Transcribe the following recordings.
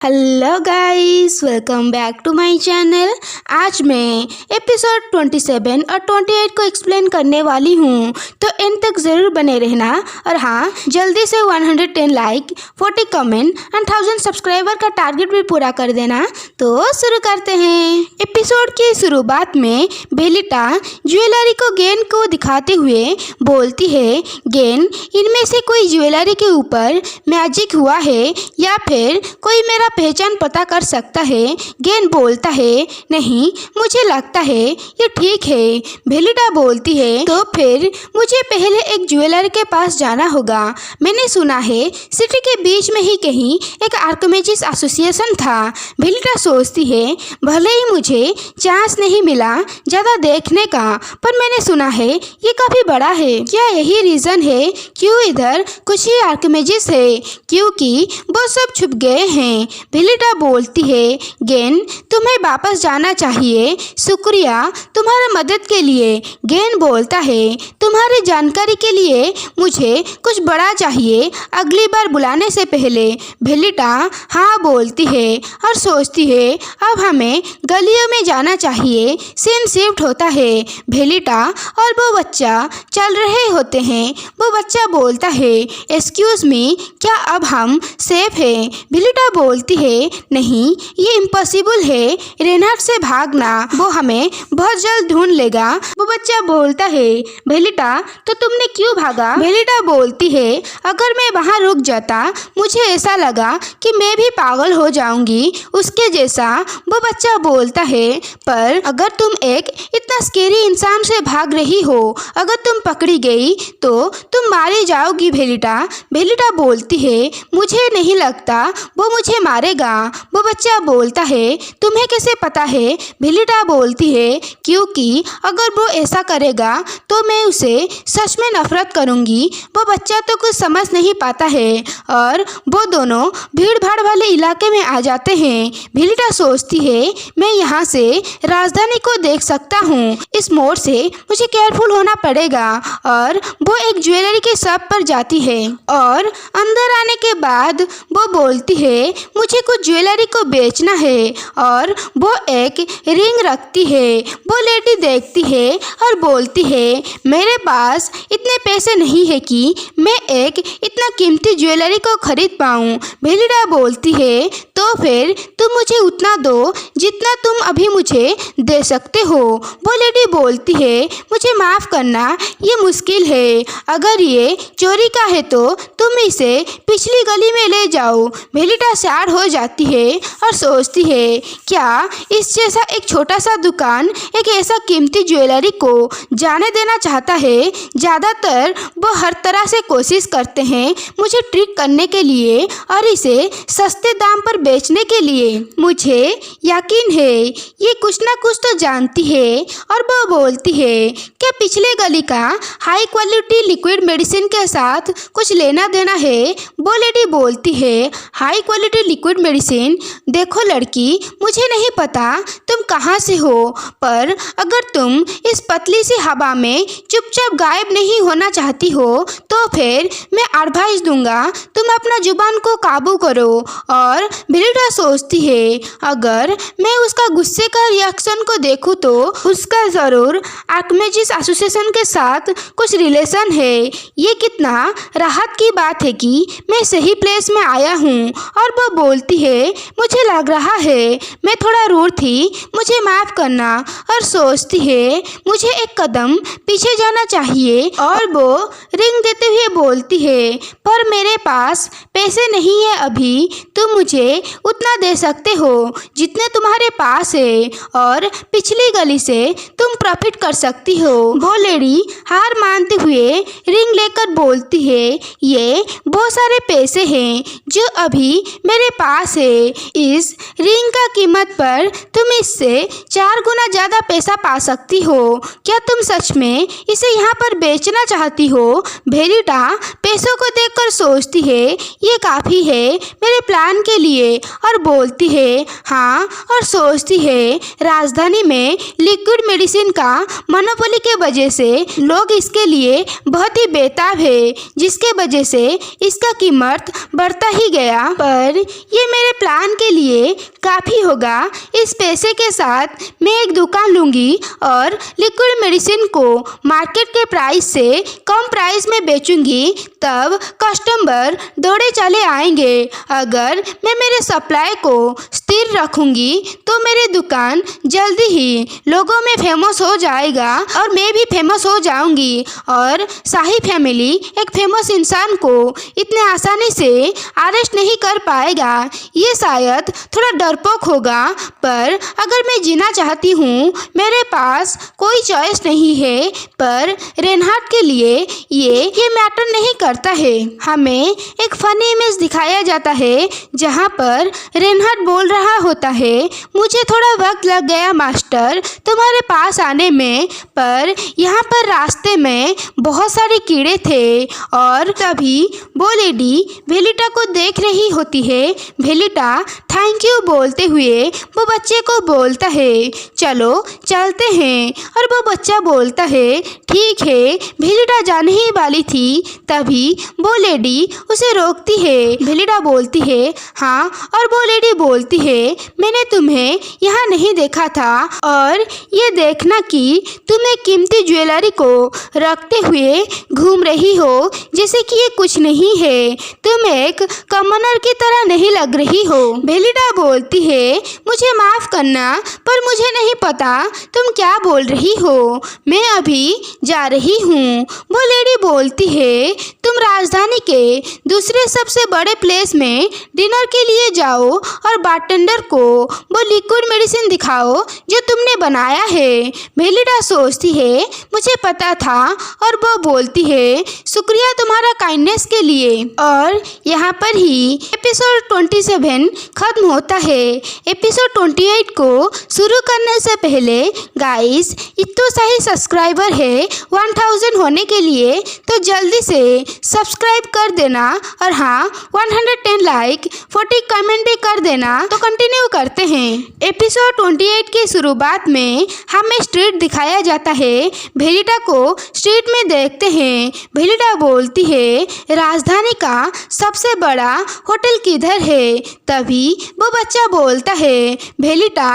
Hello guys, welcome back to my channel. आज मैं episode 27 और 28 को एक्सप्लेन करने वाली हूँ, तो एंड तक ज़रूर बने रहना। और हाँ, जल्दी से 110 लाइक, 40 कमेंट एंड 1000 सब्सक्राइबर का टारगेट भी पूरा कर देना। तो शुरू करते हैं। एपिसोड की शुरुआत में बेलिटा ज्वेलरी को गेन को दिखाते हुए बोलती है, गेन, इनमें से कोई ज्वेलरी के ऊपर मैजिक हुआ है या फिर कोई मेरा पहचान पता कर सकता है। गेन बोलता है, नहीं, मुझे लगता है ये ठीक है। बेलिटा बोलती है, तो फिर मुझे पहले एक ज्वेलर के पास जाना होगा। मैंने सुना है सिटी के बीच में ही कहीं एक आर्किमिडीज एसोसिएशन था। बेलिटा सोचती है, भले ही मुझे चांस नहीं मिला ज़्यादा देखने का, पर मैंने सुना है ये काफ़ी बड़ा है। क्या यही रीज़न है क्यों इधर कुछ ही आर्किमिडीज है? क्योंकि वो सब छुप गए हैं। बेलिटा बोलती है, गेन, तुम्हें वापस जाना चाहिए। शुक्रिया तुम्हारा मदद के लिए। गेन बोलता है, तुम्हारी जानकारी के लिए मुझे कुछ बड़ा चाहिए अगली बार बुलाने से पहले। बेलिटा हाँ बोलती है और सोचती है अब हमें गलियों में जाना चाहिए। सीन शिफ्ट होता है। बेलिटा और वो बच्चा चल रहे होते हैं। वो बच्चा बोलता है, एक्सक्यूज मी, क्या अब हम सेफ हैं? बेलिटा बोलती है, नहीं, ये इम्पॉसिबल है। रेनहार्ड से भागना, वो हमें बहुत जल्द ढूंढ लेगा। वो बच्चा बोलता है, बेलिटा, तो तुमने क्यों भागा? बेलिटा बोलती है, अगर मैं वहाँ रुक जाता मुझे ऐसा लगा कि मैं भी पागल हो जाऊंगी उसके जैसा। वो बच्चा बोलता है, पर अगर तुम एक इतना स्केरी इंसान से भाग रही हो, अगर तुम पकड़ी गई तो तुम मारी जाओगी। बेलिटा बोलती है, मुझे नहीं लगता वो मुझे मारेगा। वो बच्चा बोलता है, तुम्हें कैसे पता है? बेलिटा बोलती है, क्योंकि अगर वो ऐसा करेगा तो मैं उसे सच में नफरत करूंगी। वो बच्चा तो कुछ समझ नहीं पाता है और वो दोनों भीड़ भाड़ वाले इलाके में आ जाते हैं। बेलिटा सोचती है, मैं यहाँ से राजधानी को देख सकता हूँ। इस मोड़ से मुझे केयरफुल होना पड़ेगा। और वो एक ज्वेलरी के शॉप पर जाती है और अंदर आने के बाद वो बोलती है, मुझे कुछ ज्वेलरी को बेचना है। और वो एक रिंग रखती है। वो लेडी देखती है और बोलती है, मेरे पास इतने पैसे नहीं है कि मैं एक इतना कीमती ज्वेलरी को खरीद पाऊँ। बेलिटा बोलती है, तो फिर तुम मुझे उतना दो जितना तुम अभी मुझे दे सकते हो। वो लेडी बोलती है, मुझे माफ़ करना, ये मुश्किल है। अगर ये चोरी का है तो तुम इसे पिछली गली में ले जाओ। बेलिटा सैड हो जाती है और सोचती है, क्या इस जैसा एक छोटा सा दुकान एक ऐसा कीमती ज्वेलरी को जाने देना चाहता है? ज़्यादातर वो हर तरह से कोशिश करते हैं मुझे ट्रिक करने के लिए और इसे सस्ते दाम पर बेचने के लिए। मुझे यकीन है ये कुछ ना कुछ तो जानती है। और वो बोलती है, क्या पिछले गली का हाई क्वालिटी लिक्विड मेडिसिन के साथ कुछ लेना देना है? वो लेडी बोलती है, हाई क्वालिटी लिक्विड मेडिसिन? देखो लड़की, मुझे नहीं पता तुम कहाँ से हो, पर अगर तुम इस पतली सी हवा में चुपचाप गायब नहीं होना चाहती हो तो फिर मैं एडवाइस दूंगा तुम अपना जुबान को काबू करो। और बेलिटा सोचती है, अगर मैं उसका गुस्से का रिएक्शन को देखूं तो उसका ज़रूर आर्किमिडीज एसोसिएशन के साथ कुछ रिलेशन है। ये कितना राहत की बात है कि मैं सही प्लेस में आया हूँ। और वो बोलती है, मुझे लग रहा है मैं थोड़ा रूड थी, मुझे माफ़ करना। और सोचती है, मुझे एक कदम पीछे जाना चाहिए। और वो रिंग देते हुए बोलती है, पर मेरे पास पैसे नहीं है अभी। तुम मुझे उतना दे सकते हो जितने तुम्हारे पास है और पिछली गली से तुम प्रॉफिट कर सकती हो। वो लेडी हार मानते हुए रिंग लेकर बोलती है, ये बहुत सारे पैसे हैं जो अभी मेरे पास है। इस रिंग का कीमत पर तुम इससे 4 गुना ज़्यादा पैसा पा सकती हो। क्या तुम सच में इसे यहाँ पर बेचना चाहती हो? बेलिटा पैसों को देखकर सोचती है, ये काफ़ी है मेरे प्लान के लिए। और बोलती है, हाँ। और सोचती है, राजधानी में लिक्विड मेडिसिन का मोनोपोली के वजह से लोग इसके लिए बहुत ही बेताब है, जिसके वजह से इसका कीमत बढ़ता ही गया। पर ये मेरे प्लान के लिए काफ़ी होगा। इस पैसे के साथ मैं एक दुकान लूँगी और लिक्विड मेडिसिन को मार्केट के प्राइस से कम प्राइस में बेचूंगी, तब कस्टमर दौड़े चले आएंगे। अगर मैं मेरे सप्लाई को स्थिर रखूंगी तो मेरी दुकान जल्दी ही लोगों में फेमस हो जाएगा और मैं भी फेमस हो जाऊंगी और शाही फैमिली एक फेमस इंसान को इतने आसानी से अरेस्ट नहीं कर पाएगा। ये शायद थोड़ा डरपोक होगा, पर अगर मैं जीना चाहती हूँ, मेरे पास कोई चॉइस नहीं है। पर रेनहार्ड के लिए ये मैटर नहीं करता है। हमें एक फनी इमेज दिखाया जाता है जहाँ पर रेनहार्ड बोल रहा होता है, मुझे थोड़ा वक्त लग गया मास्टर तुम्हारे पास आने में, पर यहाँ पर रास्ते में बहुत सारे कीड़े थे। और तभी वो लेडी भेलिटा को देख रही होती है। भेलिटा थैंक यू बोलते हुए वो बच्चे को बोलता है, चलो चलते हैं। और वो बच्चा बोलता है, ठीक है। भेलिटा जाने ही वाली थी, तभी वो लेडी उसे रोकती है। भेलिटा बोलती है, हाँ। और वो लेडी बोलती है, मैंने तुम्हें यहाँ नहीं देखा था और ये देखना कि तुम एक कीमती ज्वेलरी को रखते हुए घूम रही हो जैसे कि ये कुछ नहीं है। तुम एक कमनर की तरह नहीं लग रही हो। भेलिटा बोलती है, मुझे माफ़ करना, पर मुझे नहीं पता तुम क्या बोल रही हो। मैं अभी जा रही हूँ। वो लेडी बोलती है, तुम राजधानी के दूसरे सबसे बड़े प्लेस में डिनर के लिए जाओ और बारटेंडर को वो लिक्विड मेडिसिन दिखाओ जो तुमने बनाया है। भेलिटा सोचती है, मुझे पता था। और वो बोलती है, शुक्रिया तुम्हारा काइंडनेस के लिए। और यहाँ पर ही एपिसोड 27 खत्म होता है। एपिसोड 28 को शुरू करने से पहले गाइस, इतना सही सब्सक्राइबर है 1000 होने के लिए, तो जल्दी से सब्सक्राइब कर देना। और हाँ, 110 लाइक 40 कमेंट भी कर देना। तो कंटिन्यू करते हैं। एपिसोड 28 की शुरुआत में हमें स्ट्रीट दिखाया जाता है। भेलिटा को स्ट्रीट में देखते हैं। भेलिटा बोलती है, राजधानी का सबसे बड़ा होटल किधर है? तभी वो बच्चा बोलता है, भेलिटा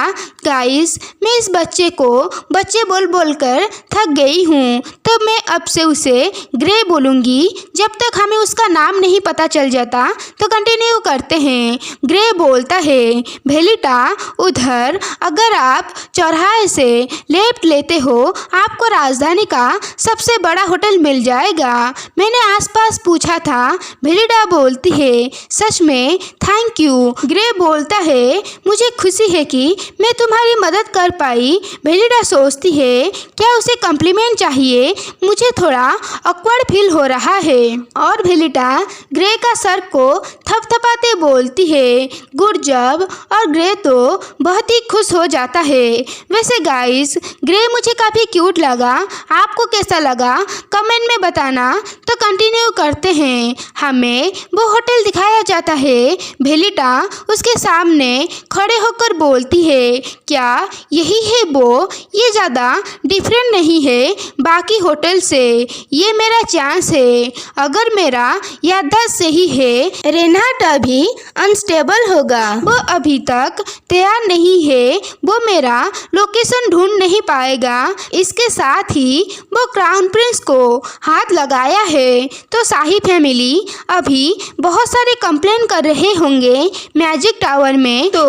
गाइस, मैं इस बच्चे को बच्चे बोल बोल कर थक गई हूँ, तो मैं अब से उसे ग्रे बोलूँगी जब तक हमें उसका नाम नहीं पता चल जाता। तो कंटिन्यू करते हैं। ग्रे बोलता है, भेलिटा उधर अगर आप चौराहे से लेफ्ट लेते हो, आपको राजधानी का सबसे बड़ा होटल मिल जाएगा। मैंने आसपास पूछा था। भेलिटा बोलती है, सच में थैंक यू। ग्रे बोलता है, मुझे खुशी है कि मैं तुम्हारी मदद कर पाई। भेलिटा सोचती है, क्या उसे कॉम्प्लीमेंट चाहिए? मुझे थोड़ा ऑकवर्ड फील हो रहा है। और भेलिटा ग्रे का सर को थपथपाते बोलती है, गुड जॉब। और ग्रे तो बहुत ही खुश हो जाता है। वैसे गाइस, ग्रे मुझे काफ़ी क्यूट लगा। आपको कैसा लगा कमेंट में बताना। तो कंटिन्यू करते हैं। हमें वो होटल दिखाया जाता है। भेलिटा उसके सामने खड़े होकर बोलती है, क्या यही है वो? ये ज़्यादा डिफरेंट नहीं है बाकी होटल से। ये मेरा चांस है। अगर मेरा याददाश्त सही है, रेनहार्ड अभी अनस्टेबल होगा। वो अभी तक तैयार नहीं है। वो मेरा लोकेशन ढूंढ नहीं पाएगा। इसके साथ ही वो क्राउन प्रिंस को हाथ लगाया है। तो शाही फैमिली अभी बहुत सारे कंप्लेन कर रहे होंगे मैजिक टावर में। तो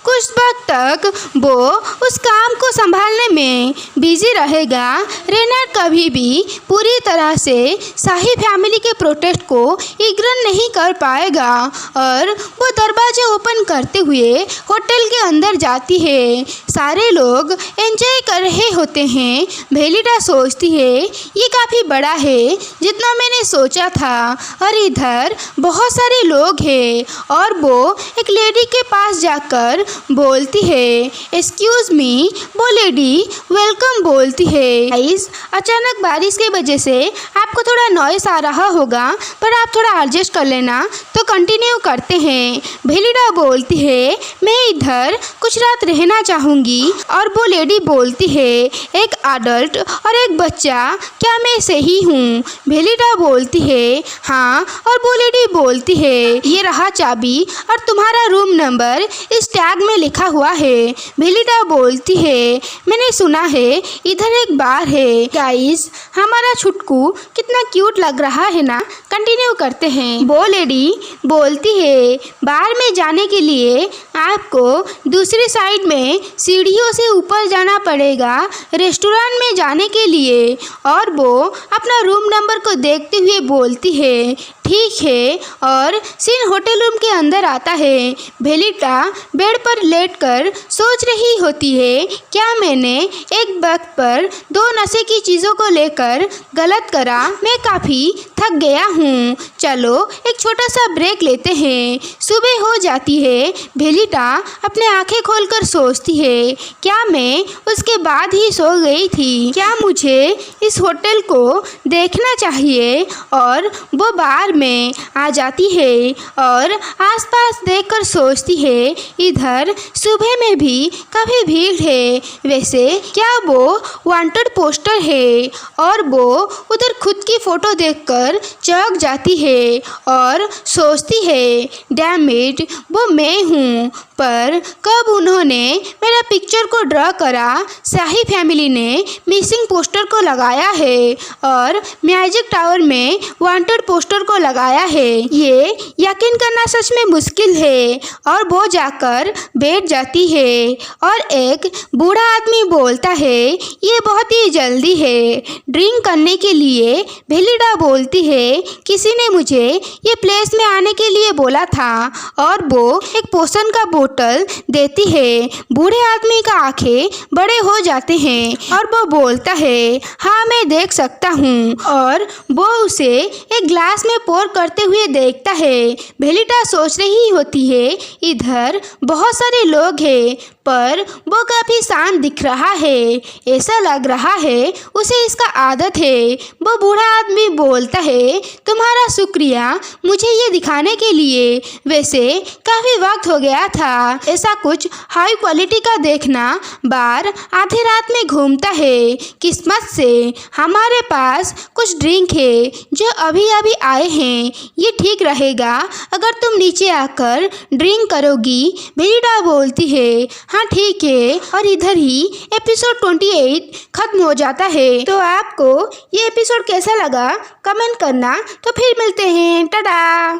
कुछ वक्त तक वो उस काम को संभालने में बिजी रहेगा। रेनहार्ड कभी भी पूरी तरह से शाही फैमिली के प्रोटेस्ट को इग्नोर नहीं कर पाएगा और वो दरवाजे ओपन करते हुए होटल के अंदर जाती है। सारे लोग एंजॉय कर रहे होते हैं। भेलिटा सोचती है, ये काफ़ी बड़ा है जितना मैंने सोचा था। और इधर बहुत सारे लोग हैं और वो एक लेडी के पास जाकर बोलती है एक्सक्यूज मी, वो लेडी वेलकम बोलती है। गाइस, अचानक बारिश की वजह से आपको थोड़ा नॉइस आ रहा होगा, पर आप थोड़ा एडजस्ट कर लेना। तो कंटिन्यू करते हैं। भेलिडा बोलती है मैं इधर कुछ रात रहना चाहूँगी, और वो लेडी बोलती है एक एडल्ट और एक बच्चा, क्या मैं सही हूँ? भेलिडा बोलती है हाँ, और वो लेडी बोलती है ये रहा चाबी और तुम्हारा रूम नंबर इस टैग में लिखा हुआ है। भेलिडा बोलती है मैंने सुना है इधर एक बार है। गाइस, हमारा छुटकू कितना क्यूट लग रहा है ना। कंटिन्यू करते हैं। वो लेडी बोलती है बाहर में जाने के लिए आपको दूसरी साइड में सीढ़ियों से ऊपर जाना पड़ेगा रेस्टोरेंट में जाने के लिए। और वो अपना रूम नंबर को देखते हुए बोलती है ठीक है, और सीन होटल रूम के अंदर आता है। भेलिडा बेड पर लेटकर सोच रही होती है क्या मैंने एक वक्त पर दो नशे की चीज़ों को लेकर गलत करा? मैं काफ़ी थक गया हूँ, चलो एक छोटा सा ब्रेक लेते हैं। सुबह हो जाती है। भेलिडा अपने आंखें खोलकर सोचती है क्या मैं उसके बाद ही सो गई थी? क्या मुझे इस होटल को देखना चाहिए? और वो बार में आ जाती है और आसपास देखकर सोचती है इधर सुबह में भी काफ़ी भीड़ है। वैसे क्या वो वांटेड पोस्टर है? और वो उधर खुद की फ़ोटो देखकर चौंक जाती है और सोचती है डैम इट, वो मैं हूँ। पर कब उन्होंने मेरा पिक्चर को ड्रॉ करा? शाही फैमिली ने मिसिंग पोस्टर को लगाया है और मैजिक टावर में वांटेड पोस्टर को लगाया है। ये यकीन करना सच में मुश्किल है। और वो जाकर बैठ जाती है और एक बूढ़ा आदमी बोलता है ये बहुत ही जल्दी है ड्रिंक करने के लिए। भेलिडा बोलती है किसी ने मुझे ये प्लेस में आने के लिए बोला था, और वो एक पोशन का बोतल देती है। बूढ़े आदमी का आंखें बड़े हो जाते हैं और वो बोलता है हाँ मैं देख सकता हूँ, और वो उसे एक ग्लास में पोर करते हुए देखता है। भेलिडा सोच रही होती है इधर बहुत सारे लोग हैं, पर वो काफ़ी शांत दिख रहा है। ऐसा लग रहा है उसे इसका आदत है। वो बूढ़ा आदमी बोलता है तुम्हारा शुक्रिया मुझे ये दिखाने के लिए। वैसे काफ़ी वक्त हो गया था ऐसा कुछ हाई क्वालिटी का देखना। बार आधी रात में घूमता है। किस्मत से हमारे पास कुछ ड्रिंक है जो अभी अभी आए हैं। ये ठीक रहेगा अगर तुम नीचे आकर ड्रिंक करोगी। भेलिडा बोलती है हाँ ठीक है। और इधर ही एपिसोड 28 खत्म हो जाता है। तो आपको ये एपिसोड कैसा लगा कमेंट करना। तो फिर मिलते हैं, टाटा।